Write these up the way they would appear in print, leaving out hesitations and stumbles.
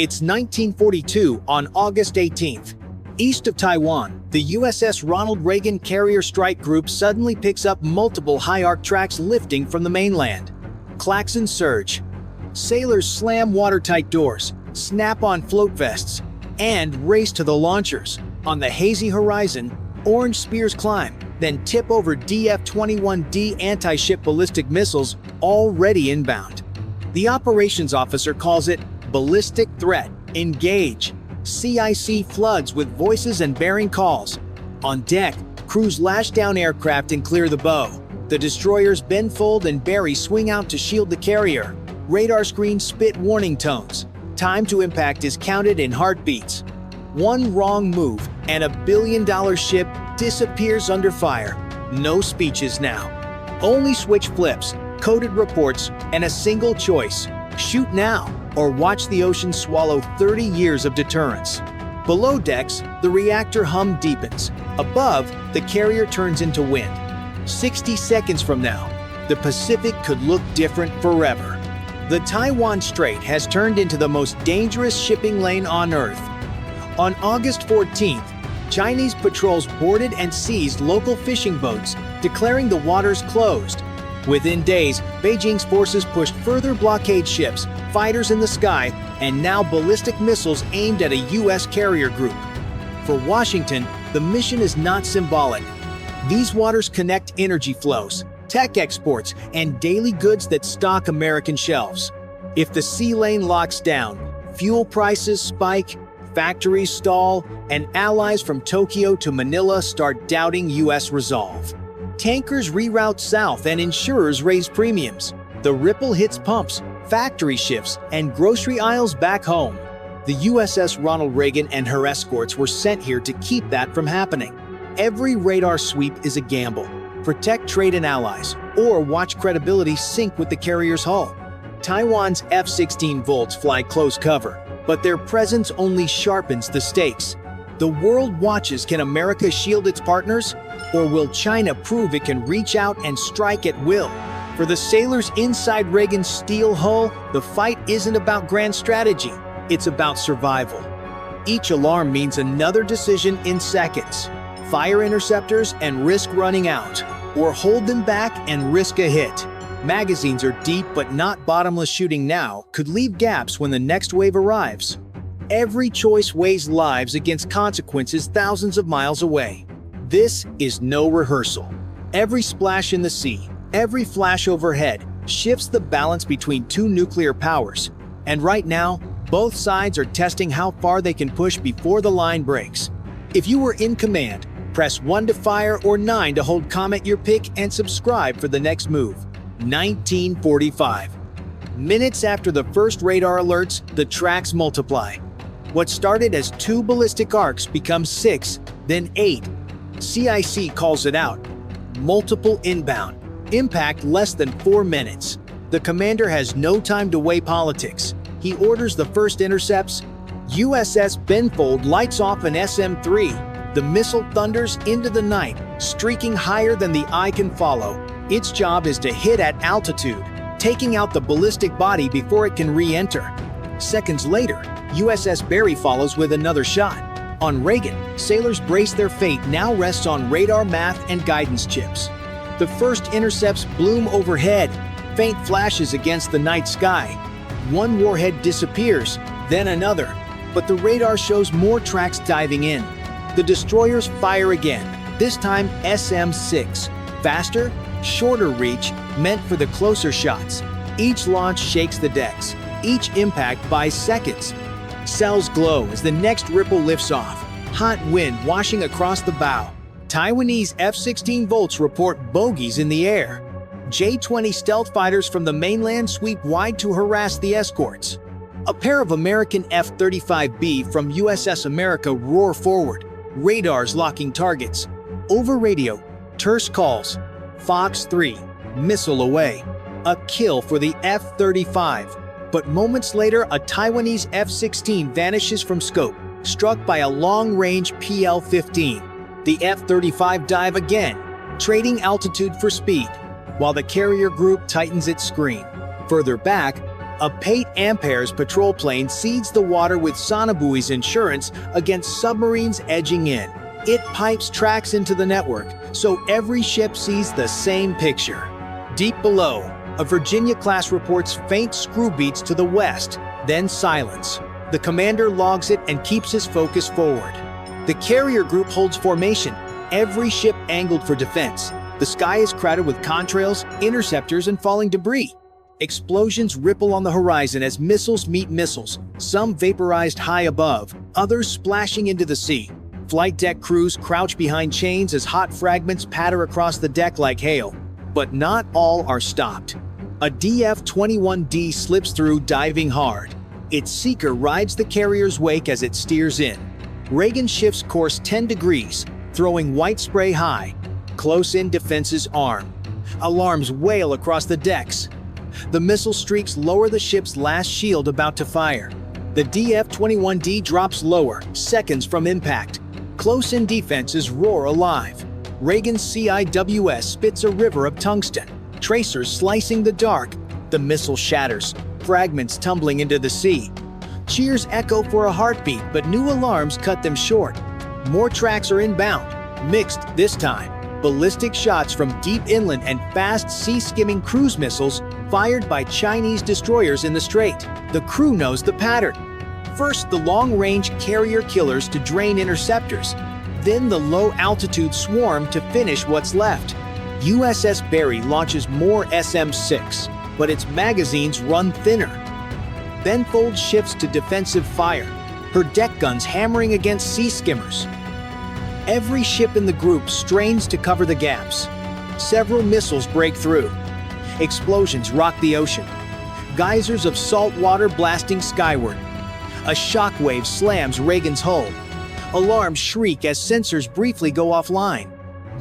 It's 1942 on August 18th. East of Taiwan, the USS Ronald Reagan Carrier Strike Group suddenly picks up multiple high-arc tracks lifting from the mainland. Klaxons surge. Sailors slam watertight doors, snap on float vests, and race to the launchers. On the hazy horizon, orange spears climb, then tip over DF-21D anti-ship ballistic missiles already inbound. The operations officer calls it ballistic threat. Engage. CIC floods with voices and bearing calls. On deck, crews lash down aircraft and clear the bow. The destroyers bend, fold, and bury swing out to shield the carrier. Radar screens spit warning tones. Time to impact is counted in heartbeats. One wrong move, and a billion-dollar ship disappears under fire. No speeches now. Only switch flips, coded reports, and a single choice. Shoot now, or watch the ocean swallow 30 years of deterrence. Below decks, the reactor hum deepens. Above, the carrier turns into wind. 60 seconds from now, the Pacific could look different forever. The Taiwan Strait has turned into the most dangerous shipping lane on Earth. On August 14th, Chinese patrols boarded and seized local fishing boats, declaring the waters closed. Within days, Beijing's forces pushed further blockade ships, fighters in the sky, and now ballistic missiles aimed at a U.S. carrier group. For Washington, the mission is not symbolic. These waters connect energy flows, tech exports, and daily goods that stock American shelves. If the sea lane locks down, fuel prices spike, factories stall, and allies from Tokyo to Manila start doubting U.S. resolve. Tankers reroute south and insurers raise premiums. The ripple hits pumps, factory shifts, and grocery aisles back home. The USS Ronald Reagan and her escorts were sent here to keep that from happening. Every radar sweep is a gamble. Protect trade and allies, or watch credibility sink with the carrier's hull. Taiwan's F-16 Volts fly close cover, but their presence only sharpens the stakes. The world watches. Can America shield its partners? Or will China prove it can reach out and strike at will? For the sailors inside Reagan's steel hull, the fight isn't about grand strategy. It's about survival. Each alarm means another decision in seconds. Fire interceptors and risk running out, or hold them back and risk a hit. Magazines are deep but not bottomless. Shooting now could leave gaps when the next wave arrives. Every choice weighs lives against consequences thousands of miles away. This is no rehearsal. Every splash in the sea, every flash overhead, shifts the balance between two nuclear powers. And right now, both sides are testing how far they can push before the line breaks. If you were in command, press 1 to fire or 9 to hold. Comment your pick and subscribe for the next move. 1945. Minutes after the first radar alerts, the tracks multiply. What started as 2 ballistic arcs becomes 6, then 8. CIC calls it out. Multiple inbound. Impact less than 4 minutes. The commander has no time to weigh politics. He orders the first intercepts. USS Benfold lights off an SM-3. The missile thunders into the night, streaking higher than the eye can follow. Its job is to hit at altitude, taking out the ballistic body before it can re-enter. Seconds later, USS Barry follows with another shot. On Reagan, sailors brace. Their fate now rests on radar, math, and guidance chips. The first intercepts bloom overhead, faint flashes against the night sky. One warhead disappears, then another, but the radar shows more tracks diving in. The destroyers fire again, this time SM-6. Faster, shorter reach, meant for the closer shots. Each launch shakes the decks. Each impact buys seconds. Cells glow as the next ripple lifts off. Hot wind washing across the bow. Taiwanese F-16 Volts report bogeys in the air. J-20 stealth fighters from the mainland sweep wide to harass the escorts. A pair of American F-35B from USS America roar forward, radars locking targets. Over radio, terse calls. Fox 3, missile away. A kill for the F-35. But moments later, a Taiwanese F-16 vanishes from scope, struck by a long-range PL-15. The F-35 dive again, trading altitude for speed, while the carrier group tightens its screen. Further back, A Pate Ampere's patrol plane seeds the water with sonobuoy's insurance against submarines edging in. It pipes tracks into the network, so every ship sees the same picture. Deep below, a Virginia-class reports faint screw beats to the west, then silence. The commander logs it and keeps his focus forward. The carrier group holds formation, every ship angled for defense. The sky is crowded with contrails, interceptors, and falling debris. Explosions ripple on the horizon as missiles meet missiles, some vaporized high above, others splashing into the sea. Flight deck crews crouch behind chains as hot fragments patter across the deck like hail. But not all are stopped. A DF-21D slips through, diving hard. Its seeker rides the carrier's wake as it steers in. Reagan shifts course 10 degrees, throwing white spray high. Close-in defenses arm. Alarms wail across the decks. The missile streaks lower the ship's last shield about to fire. The DF-21D drops lower, seconds from impact. Close-in defenses roar alive. Reagan's CIWS spits a river of tungsten, tracers slicing the dark. The missile shatters, fragments tumbling into the sea. Cheers echo for a heartbeat, but new alarms cut them short. More tracks are inbound, mixed this time. Ballistic shots from deep inland and fast sea-skimming cruise missiles fired by Chinese destroyers in the strait. The crew knows the pattern. First, the long-range carrier killers to drain interceptors. Then the low-altitude swarm to finish what's left. USS Barry launches more SM-6, but its magazines run thinner. Then Fold shifts to defensive fire, her deck guns hammering against sea skimmers. Every ship in the group strains to cover the gaps. Several missiles break through. Explosions rock the ocean. Geysers of salt water blasting skyward. A shockwave slams Reagan's hull. Alarms shriek as sensors briefly go offline.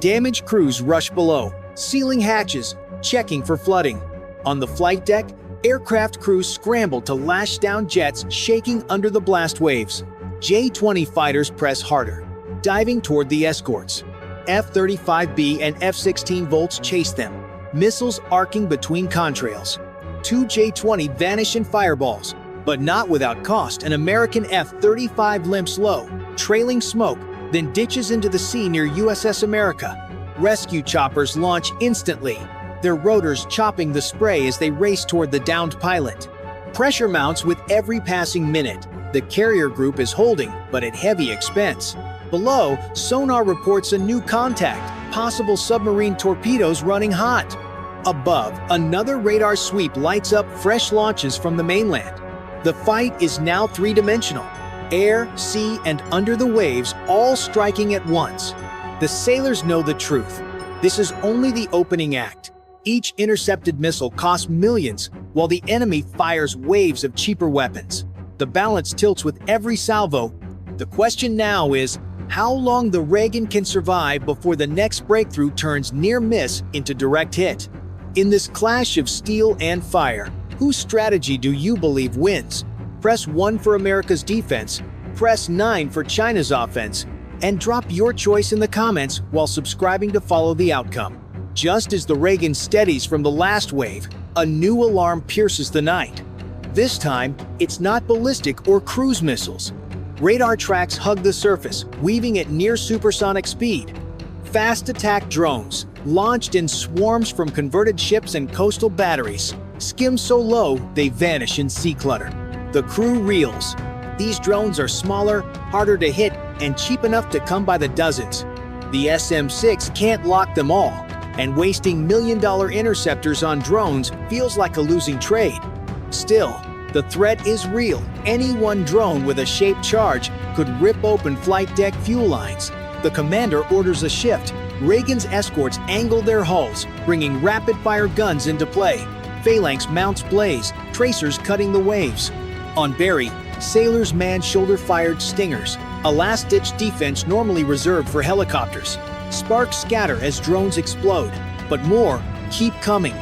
Damaged crews rush below, sealing hatches, checking for flooding. On the flight deck, aircraft crews scramble to lash down jets shaking under the blast waves. J-20 fighters press harder, diving toward the escorts. F-35B and F-16 Volts chase them, missiles arcing between contrails. Two J-20 vanish in fireballs, but not without cost. An American F-35 limps low, trailing smoke, then ditches into the sea near USS America. Rescue choppers launch instantly, their rotors chopping the spray as they race toward the downed pilot. Pressure mounts with every passing minute. The carrier group is holding, but at heavy expense. Below, sonar reports a new contact, possible submarine torpedoes running hot. Above, another radar sweep lights up fresh launches from the mainland. The fight is now three-dimensional. Air, sea, and under the waves, all striking at once. The sailors know the truth. This is only the opening act. Each intercepted missile costs millions, while the enemy fires waves of cheaper weapons. The balance tilts with every salvo. The question now is, how long the Reagan can survive before the next breakthrough turns near miss into direct hit? In this clash of steel and fire, whose strategy do you believe wins? Press 1 for America's defense, press 9 for China's offense, and drop your choice in the comments while subscribing to follow the outcome. Just as the Reagan steadies from the last wave, a new alarm pierces the night. This time, it's not ballistic or cruise missiles. Radar tracks hug the surface, weaving at near supersonic speed. Fast attack drones, launched in swarms from converted ships and coastal batteries, skim so low they vanish in sea clutter. The crew reels. These drones are smaller, harder to hit, and cheap enough to come by the dozens. The SM-6 can't lock them all, and wasting million-dollar interceptors on drones feels like a losing trade. Still, the threat is real. Any one drone with a shaped charge could rip open flight deck fuel lines. The commander orders a shift. Reagan's escorts angle their hulls, bringing rapid-fire guns into play. Phalanx mounts blaze, tracers cutting the waves. On Barry, sailors man shoulder-fired stingers, a last-ditch defense normally reserved for helicopters. Sparks scatter as drones explode, but more keep coming.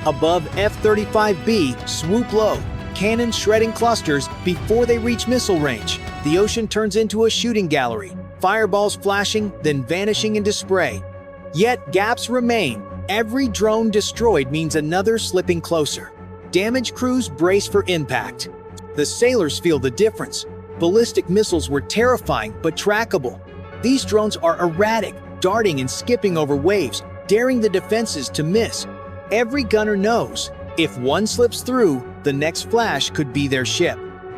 Above F-35B, swoop low, cannons shredding clusters before they reach missile range. The ocean turns into a shooting gallery, fireballs flashing, then vanishing into spray. Yet gaps remain. Every drone destroyed means another slipping closer. Damaged crews brace for impact. The sailors feel the difference. Ballistic missiles were terrifying but trackable. These drones are erratic, darting and skipping over waves, daring the defenses to miss. Every gunner knows, if one slips through, the next flash could be their ship.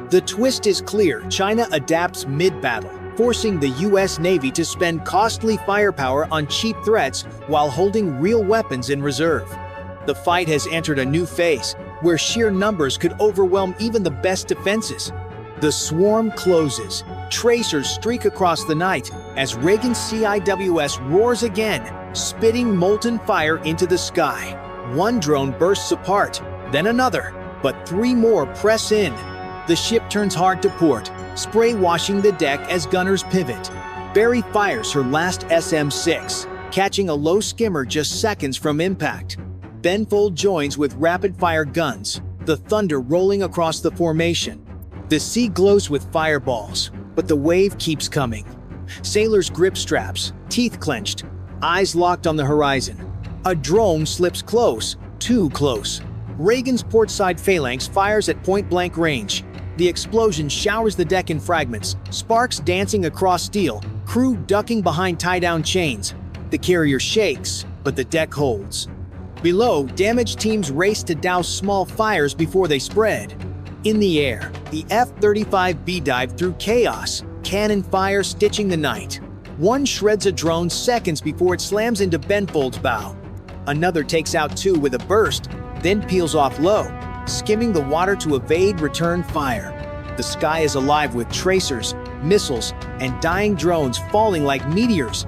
The twist is clear. China adapts mid-battle, forcing the US Navy to spend costly firepower on cheap threats while holding real weapons in reserve. The fight has entered a new phase, where sheer numbers could overwhelm even the best defenses. The swarm closes. Tracers streak across the night as Reagan's CIWS roars again, spitting molten fire into the sky. One drone bursts apart, then another, but three more press in. The ship turns hard to port, spray washing the deck as gunners pivot. Barry fires her last SM-6, catching a low skimmer just seconds from impact. Benfold joins with rapid-fire guns, the thunder rolling across the formation. The sea glows with fireballs, but the wave keeps coming. Sailors grip straps, teeth clenched, eyes locked on the horizon. A drone slips close, too close. Reagan's portside phalanx fires at point-blank range. The explosion showers the deck in fragments, sparks dancing across steel, crew ducking behind tie-down chains. The carrier shakes, but the deck holds. Below, damaged teams race to douse small fires before they spread. In the air, the F-35B dived through chaos, cannon fire stitching the night. One shreds a drone seconds before it slams into Benfold's bow. Another takes out two with a burst, then peels off low, skimming the water to evade return fire. The sky is alive with tracers, missiles, and dying drones falling like meteors.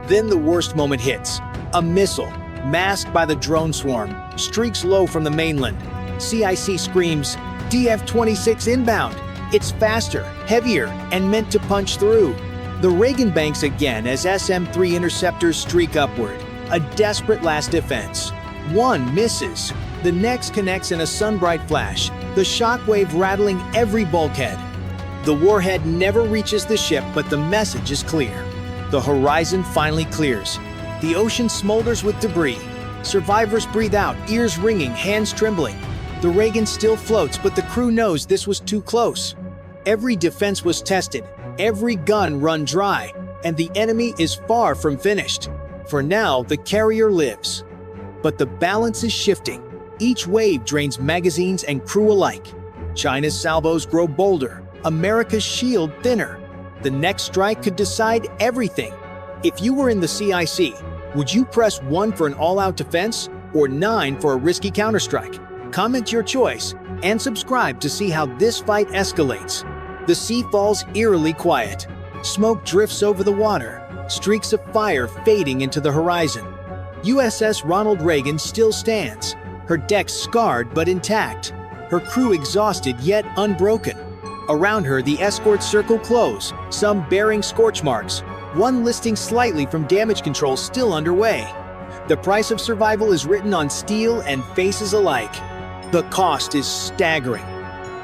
Then the worst moment hits. A missile, masked by the drone swarm, streaks low from the mainland. CIC screams, DF-26 inbound. It's faster, heavier, and meant to punch through. The Reagan banks again as SM-3 interceptors streak upward, a desperate last defense. One misses. The next connects in a sunbright flash, the shockwave rattling every bulkhead. The warhead never reaches the ship, but the message is clear. The horizon finally clears. The ocean smolders with debris. Survivors breathe out, ears ringing, hands trembling. The Reagan still floats, but the crew knows this was too close. Every defense was tested, every gun run dry, and the enemy is far from finished. For now, the carrier lives. But the balance is shifting. Each wave drains magazines and crew alike. China's salvos grow bolder, America's shield thinner. The next strike could decide everything. If you were in the CIC, would you press 1 for an all-out defense or 9 for a risky counterstrike? Comment your choice and subscribe to see how this fight escalates. The sea falls eerily quiet. Smoke drifts over the water, streaks of fire fading into the horizon. USS Ronald Reagan still stands, her deck scarred but intact, her crew exhausted yet unbroken. Around her, the escort circle close, some bearing scorch marks, one listing slightly from damage control still underway. The price of survival is written on steel and faces alike. The cost is staggering.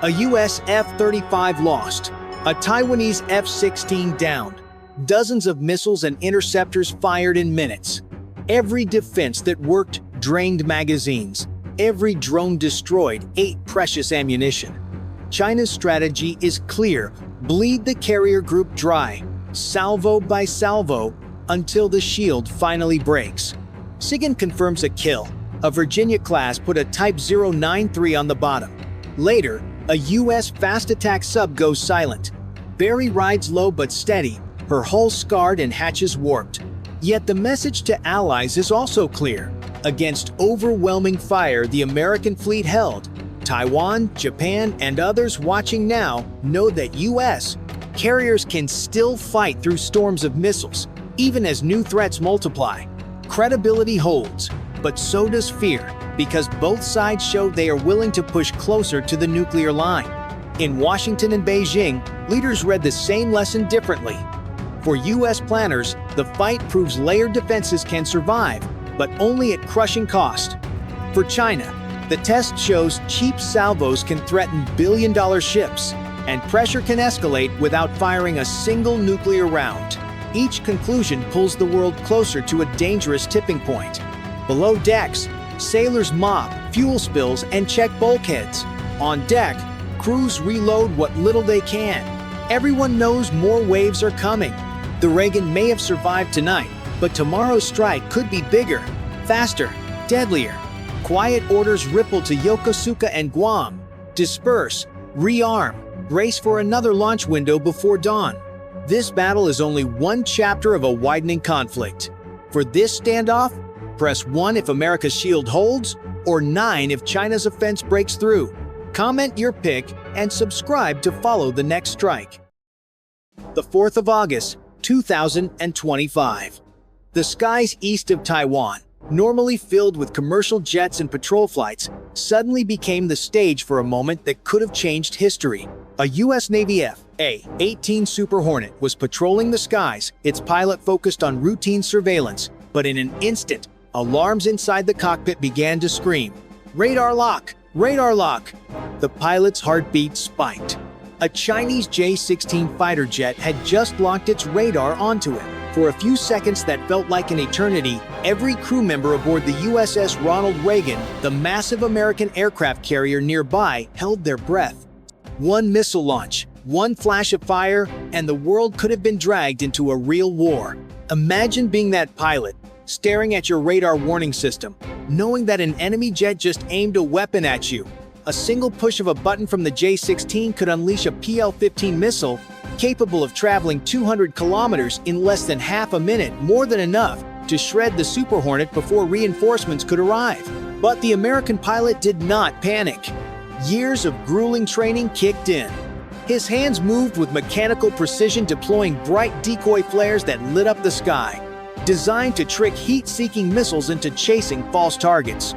A US F-35 lost, a Taiwanese F-16 downed, dozens of missiles and interceptors fired in minutes. Every defense that worked drained magazines. Every drone destroyed ate precious ammunition. China's strategy is clear: bleed the carrier group dry, salvo by salvo, until the shield finally breaks. SIGINT confirms a kill. A Virginia class put a Type 093 on the bottom. Later, a US fast attack sub goes silent. Barry rides low but steady, her hull scarred and hatches warped. Yet the message to allies is also clear. Against overwhelming fire the American fleet held, Taiwan, Japan, and others watching now know that US carriers can still fight through storms of missiles, even as new threats multiply. Credibility holds, but so does fear, because both sides show they are willing to push closer to the nuclear line. In Washington and Beijing, leaders read the same lesson differently. For US planners, the fight proves layered defenses can survive, but only at crushing cost. For China, the test shows cheap salvos can threaten billion-dollar ships, and pressure can escalate without firing a single nuclear round. Each conclusion pulls the world closer to a dangerous tipping point. Below decks, Sailors mop fuel spills and check bulkheads. On deck, crews reload what little they can. Everyone knows more waves are coming. The Reagan may have survived tonight, but tomorrow's strike could be bigger, faster, deadlier. Quiet orders ripple to Yokosuka and Guam. Disperse, rearm, brace for another launch window before dawn. This battle is only one chapter of a widening conflict. For this standoff, press 1 if America's shield holds, or 9 if China's offense breaks through. Comment your pick and subscribe to follow the next strike. The 4th of August, 2025. The skies east of Taiwan, normally filled with commercial jets and patrol flights, suddenly became the stage for a moment that could have changed history. A U.S. Navy F/A-18 Super Hornet was patrolling the skies, its pilot focused on routine surveillance, but in an instant, alarms inside the cockpit began to scream, "Radar lock! Radar lock!" The pilot's heartbeat spiked. A Chinese J-16 fighter jet had just locked its radar onto it. For a few seconds that felt like an eternity, every crew member aboard the USS Ronald Reagan, the massive American aircraft carrier nearby, held their breath. One missile launch, one flash of fire, and the world could have been dragged into a real war. Imagine being that pilot, staring at your radar warning system, knowing that an enemy jet just aimed a weapon at you. A single push of a button from the J-16 could unleash a PL-15 missile, capable of traveling 200 kilometers in less than half a minute, more than enough to shred the Super Hornet before reinforcements could arrive. But the American pilot did not panic. Years of grueling training kicked in. His hands moved with mechanical precision, deploying bright decoy flares that lit up the sky, designed to trick heat-seeking missiles into chasing false targets.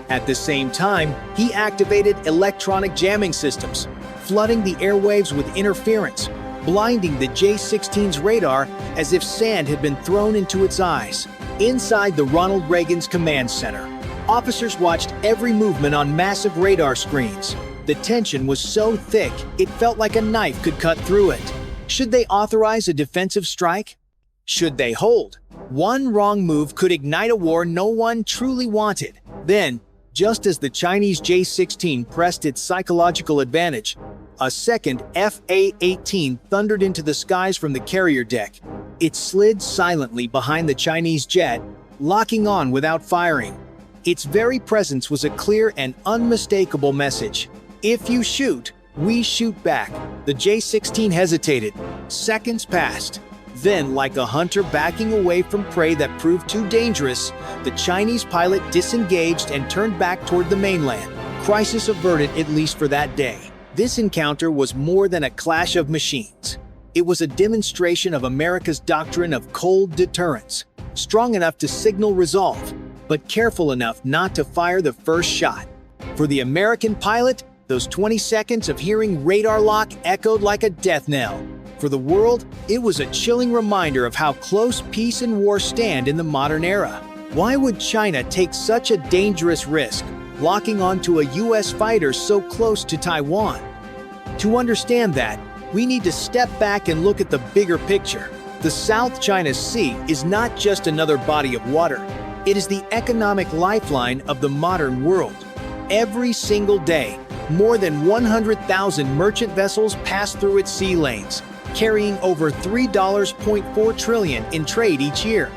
At the same time, he activated electronic jamming systems, flooding the airwaves with interference, blinding the J-16's radar as if sand had been thrown into its eyes. Inside the Ronald Reagan's command center, officers watched every movement on massive radar screens. The tension was so thick, it felt like a knife could cut through it. Should they authorize a defensive strike? Should they hold? One wrong move could ignite a war no one truly wanted. Then, just as the Chinese J-16 pressed its psychological advantage, a second F/A-18 thundered into the skies from the carrier deck. It slid silently behind the Chinese jet, locking on without firing. Its very presence was a clear and unmistakable message. If you shoot, we shoot back. The J-16 hesitated. Seconds passed. Then, like a hunter backing away from prey that proved too dangerous, the Chinese pilot disengaged and turned back toward the mainland. Crisis averted, at least for that day. This encounter was more than a clash of machines. It was a demonstration of America's doctrine of cold deterrence, strong enough to signal resolve, but careful enough not to fire the first shot. For the American pilot, those 20 seconds of hearing radar lock echoed like a death knell. For the world, it was a chilling reminder of how close peace and war stand in the modern era. Why would China take such a dangerous risk, locking onto a U.S. fighter so close to Taiwan? To understand that, we need to step back and look at the bigger picture. The South China Sea is not just another body of water. It is the economic lifeline of the modern world. Every single day, more than 100,000 merchant vessels pass through its sea lanes, carrying over $3.4 trillion in trade each year.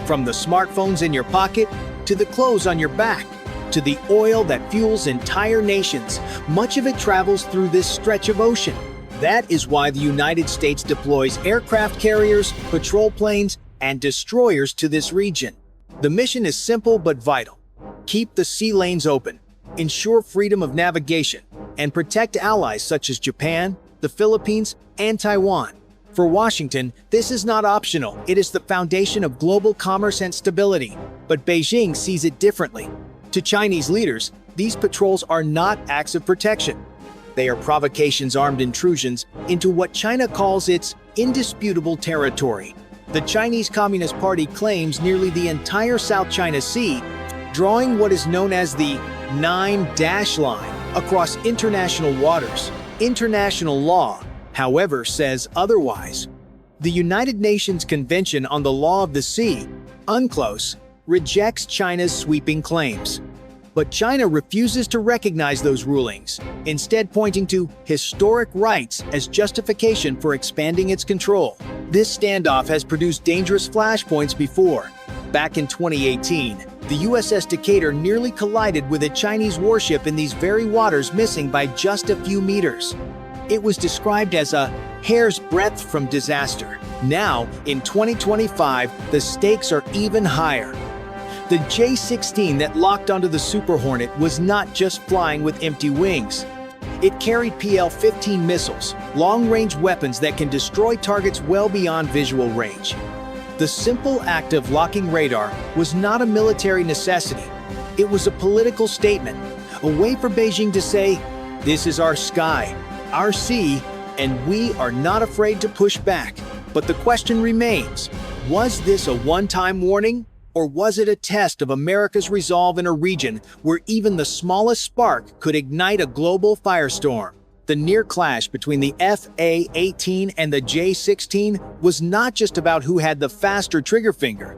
From the smartphones in your pocket, to the clothes on your back, to the oil that fuels entire nations, much of it travels through this stretch of ocean. That is why the United States deploys aircraft carriers, patrol planes, and destroyers to this region. The mission is simple but vital. Keep the sea lanes open, ensure freedom of navigation, and protect allies such as Japan, the Philippines, and Taiwan. For Washington, this is not optional. It is the foundation of global commerce and stability. But Beijing sees it differently. To Chinese leaders, these patrols are not acts of protection. They are provocations, armed intrusions into what China calls its indisputable territory. The Chinese Communist Party claims nearly the entire South China Sea, drawing what is known as the 9-dash line across international waters. International law, however, says otherwise. The United Nations Convention on the Law of the Sea, UNCLOS, rejects China's sweeping claims. But China refuses to recognize those rulings, instead pointing to historic rights as justification for expanding its control. This standoff has produced dangerous flashpoints before. Back in 2018, the USS Decatur nearly collided with a Chinese warship in these very waters, missing by just a few meters. It was described as a hair's breadth from disaster. Now, in 2025, the stakes are even higher. The J-16 that locked onto the Super Hornet was not just flying with empty wings. It carried PL-15 missiles, long-range weapons that can destroy targets well beyond visual range. The simple act of locking radar was not a military necessity. It was a political statement, a way for Beijing to say, "This is our sky, our sea, and we are not afraid to push back." But the question remains, was this a one-time warning? Or was it a test of America's resolve in a region where even the smallest spark could ignite a global firestorm? The near clash between the FA-18 and the J-16 was not just about who had the faster trigger finger.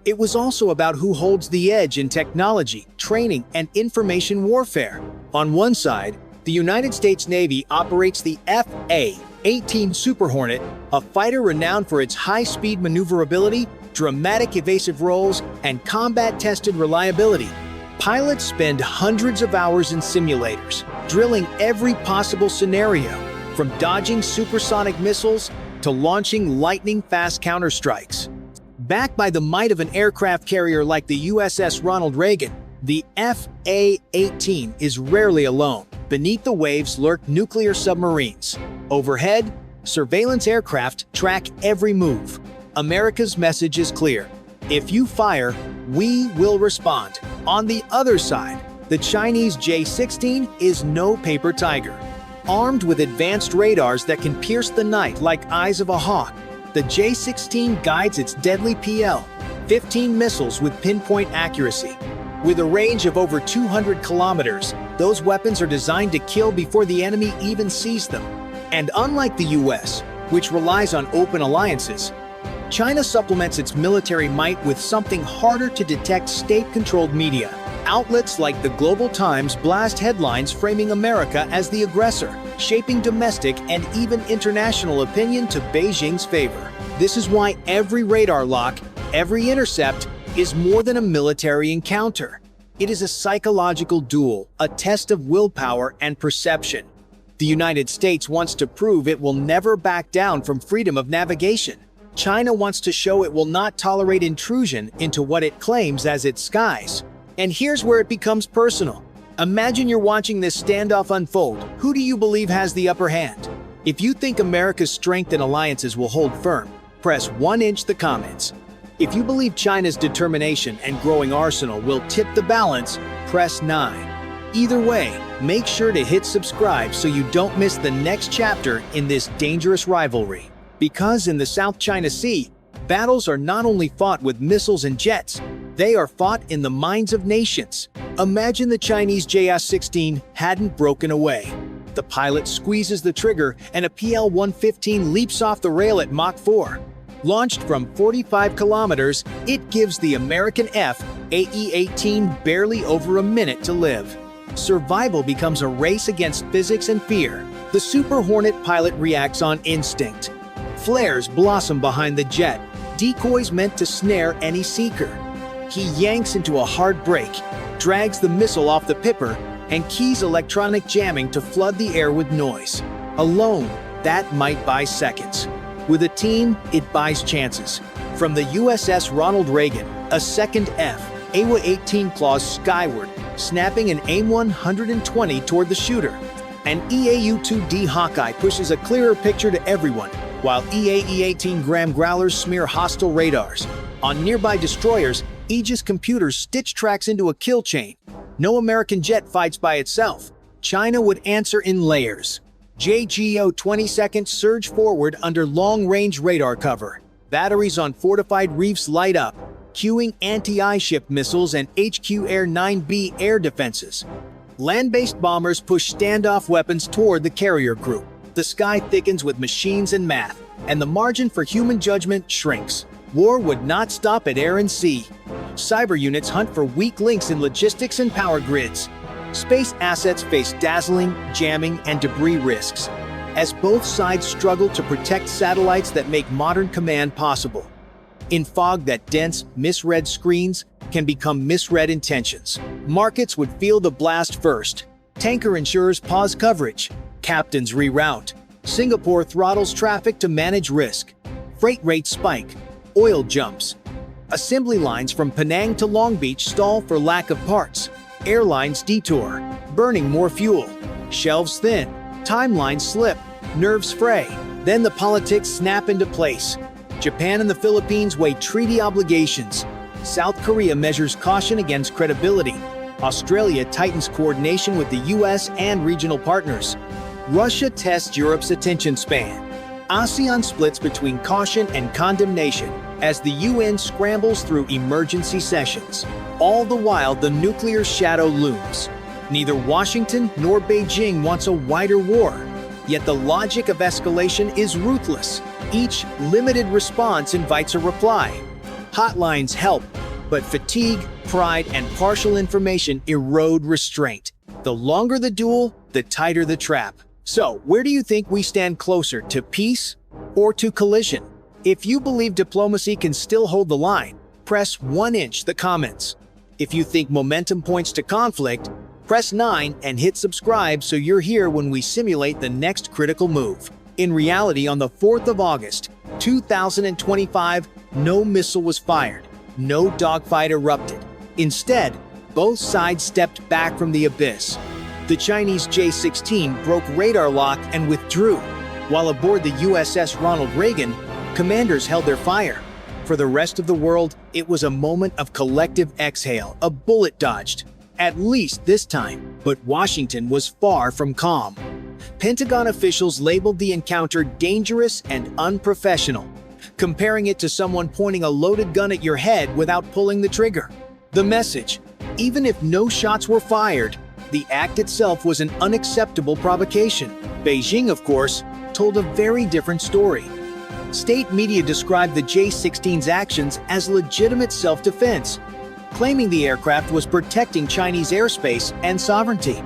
It was also about who holds the edge in technology, training, and information warfare. On one side, the United States Navy operates the FA-18 Super Hornet, a fighter renowned for its high-speed maneuverability, dramatic evasive roles, and combat-tested reliability. Pilots spend hundreds of hours in simulators, drilling every possible scenario, from dodging supersonic missiles to launching lightning-fast counterstrikes. Backed by the might of an aircraft carrier like the USS Ronald Reagan, the FA-18 is rarely alone. Beneath the waves lurk nuclear submarines. Overhead, surveillance aircraft track every move. America's message is clear. If you fire, we will respond. On the other side, the Chinese J-16 is no paper tiger. Armed with advanced radars that can pierce the night like eyes of a hawk, the J-16 guides its deadly PL-15 missiles with pinpoint accuracy. With a range of over 200 kilometers, those weapons are designed to kill before the enemy even sees them. And unlike the US, which relies on open alliances, China supplements its military might with something harder to detect: state-controlled media. Outlets like the Global Times blast headlines framing America as the aggressor, shaping domestic and even international opinion to Beijing's favor. This is why every radar lock, every intercept, is more than a military encounter. It is a psychological duel, a test of willpower and perception. The United States wants to prove it will never back down from freedom of navigation. China wants to show it will not tolerate intrusion into what it claims as its skies. And here's where it becomes personal. Imagine you're watching this standoff unfold. Who do you believe has the upper hand? If you think America's strength and alliances will hold firm, press 1" the comments. If you believe China's determination and growing arsenal will tip the balance, press 9. Either way, make sure to hit subscribe so you don't miss the next chapter in this dangerous rivalry. Because in the South China Sea, battles are not only fought with missiles and jets, they are fought in the minds of nations. Imagine the Chinese JS-16 hadn't broken away. The pilot squeezes the trigger and a PL-115 leaps off the rail at Mach 4. Launched from 45 kilometers, it gives the American FA-18 barely over a minute to live. Survival becomes a race against physics and fear. The Super Hornet pilot reacts on instinct. Flares blossom behind the jet, decoys meant to snare any seeker. He yanks into a hard brake, drags the missile off the pipper, and keys electronic jamming to flood the air with noise. Alone, that might buy seconds. With a team, it buys chances. From the USS Ronald Reagan, a second FA-18 claws skyward, snapping an AIM-120 toward the shooter. An EAU-2D Hawkeye pushes a clearer picture to everyone, while EAE-18 Graham Growlers smear hostile radars. On nearby destroyers, Aegis computers stitch tracks into a kill chain. No American jet fights by itself. China would answer in layers. JGO 20-second surge forward under long-range radar cover. Batteries on fortified reefs light up, cueing anti-I-ship missiles and HQ Air 9B air defenses. Land-based bombers push standoff weapons toward the carrier group. The sky thickens with machines and math, and the margin for human judgment shrinks. War would not stop at air and sea. Cyber units hunt for weak links in logistics and power grids. Space assets face dazzling, jamming, and debris risks, as both sides struggle to protect satellites that make modern command possible. In fog that dense, misread screens can become misread intentions. Markets would feel the blast first. Tanker insurers pause coverage. Captains reroute. Singapore throttles traffic to manage risk. Freight rates spike. Oil jumps. Assembly lines from Penang to Long Beach stall for lack of parts. Airlines detour, burning more fuel. Shelves thin. Timelines slip. Nerves fray. Then the politics snap into place. Japan and the Philippines weigh treaty obligations. South Korea measures caution against credibility. Australia tightens coordination with the US and regional partners. Russia tests Europe's attention span. ASEAN splits between caution and condemnation as the UN scrambles through emergency sessions. All the while, the nuclear shadow looms. Neither Washington nor Beijing wants a wider war. Yet the logic of escalation is ruthless. Each limited response invites a reply. Hotlines help, but fatigue, pride, and partial information erode restraint. The longer the duel, the tighter the trap. So, where do you think we stand closer, to peace or to collision? If you believe diplomacy can still hold the line, press 1 inch the comments. If you think momentum points to conflict, press 9 and hit subscribe so you're here when we simulate the next critical move. In reality, on the 4th of August, 2025, no missile was fired, no dogfight erupted. Instead, both sides stepped back from the abyss. The Chinese J-16 broke radar lock and withdrew, while aboard the USS Ronald Reagan, commanders held their fire. For the rest of the world, it was a moment of collective exhale, a bullet dodged. At least this time, but Washington was far from calm. Pentagon officials labeled the encounter dangerous and unprofessional, comparing it to someone pointing a loaded gun at your head without pulling the trigger. The message: even if no shots were fired, the act itself was an unacceptable provocation. Beijing, of course, told a very different story. State media described the J-16's actions as legitimate self-defense, claiming the aircraft was protecting Chinese airspace and sovereignty.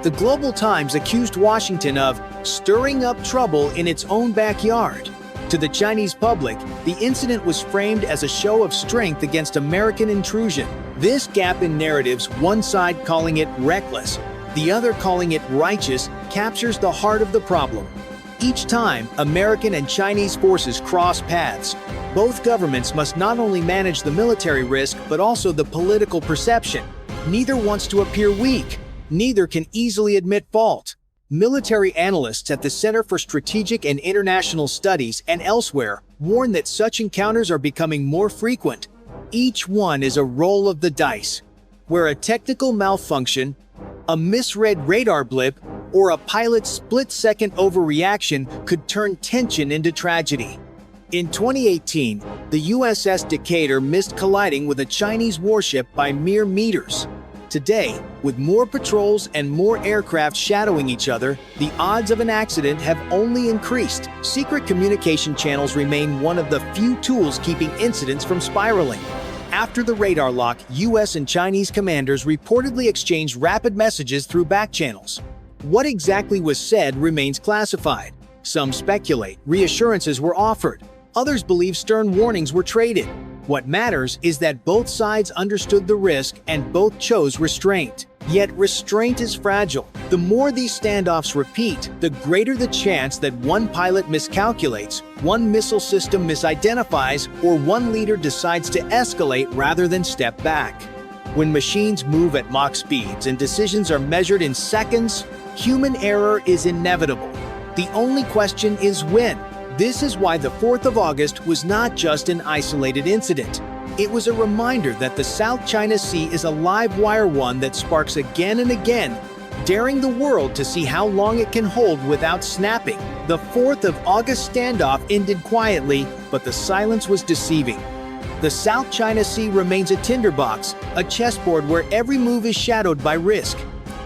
The Global Times accused Washington of stirring up trouble in its own backyard. To the Chinese public, the incident was framed as a show of strength against American intrusion. This gap in narratives, one side calling it reckless, the other calling it righteous, captures the heart of the problem. Each time American and Chinese forces cross paths, both governments must not only manage the military risk but also the political perception. Neither wants to appear weak. Neither can easily admit fault. Military analysts at the Center for Strategic and International Studies and elsewhere warn that such encounters are becoming more frequent. Each one is a roll of the dice, where a technical malfunction, a misread radar blip, or a pilot's split-second overreaction could turn tension into tragedy. In 2018, the USS Decatur missed colliding with a Chinese warship by mere meters. Today, with more patrols and more aircraft shadowing each other, the odds of an accident have only increased. Secret communication channels remain one of the few tools keeping incidents from spiraling. After the radar lock, US and Chinese commanders reportedly exchanged rapid messages through back channels. What exactly was said remains classified. Some speculate reassurances were offered. Others believe stern warnings were traded. What matters is that both sides understood the risk and both chose restraint. Yet restraint is fragile. The more these standoffs repeat, the greater the chance that one pilot miscalculates, one missile system misidentifies, or one leader decides to escalate rather than step back. When machines move at Mach speeds and decisions are measured in seconds, human error is inevitable. The only question is when. This is why the 4th of August was not just an isolated incident. It was a reminder that the South China Sea is a live wire, one that sparks again and again, daring the world to see how long it can hold without snapping. The 4th of August standoff ended quietly, but the silence was deceiving. The South China Sea remains a tinderbox, a chessboard where every move is shadowed by risk.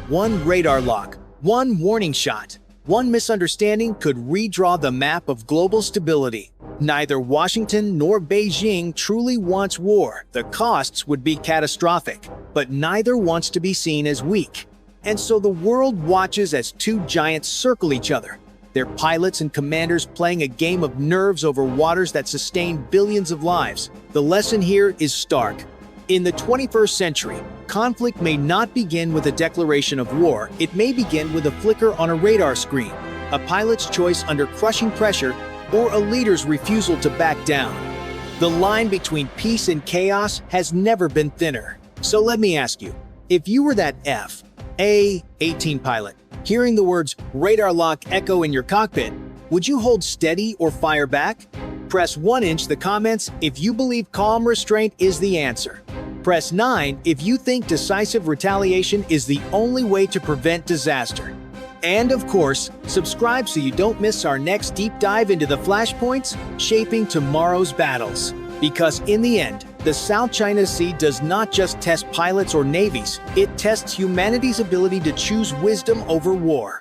One radar lock, one warning shot, one misunderstanding could redraw the map of global stability. Neither Washington nor Beijing truly wants war. The costs would be catastrophic, but neither wants to be seen as weak. And so the world watches as two giants circle each other, their pilots and commanders playing a game of nerves over waters that sustain billions of lives. The lesson here is stark. In the 21st century, conflict may not begin with a declaration of war. It may begin with a flicker on a radar screen, a pilot's choice under crushing pressure, or a leader's refusal to back down. The line between peace and chaos has never been thinner. So let me ask you, if you were that F/A-18 pilot, hearing the words radar lock echo in your cockpit, would you hold steady or fire back? Press 1 in the comments if you believe calm restraint is the answer. Press 9 if you think decisive retaliation is the only way to prevent disaster. And of course, subscribe so you don't miss our next deep dive into the flashpoints shaping tomorrow's battles. Because in the end, the South China Sea does not just test pilots or navies, it tests humanity's ability to choose wisdom over war.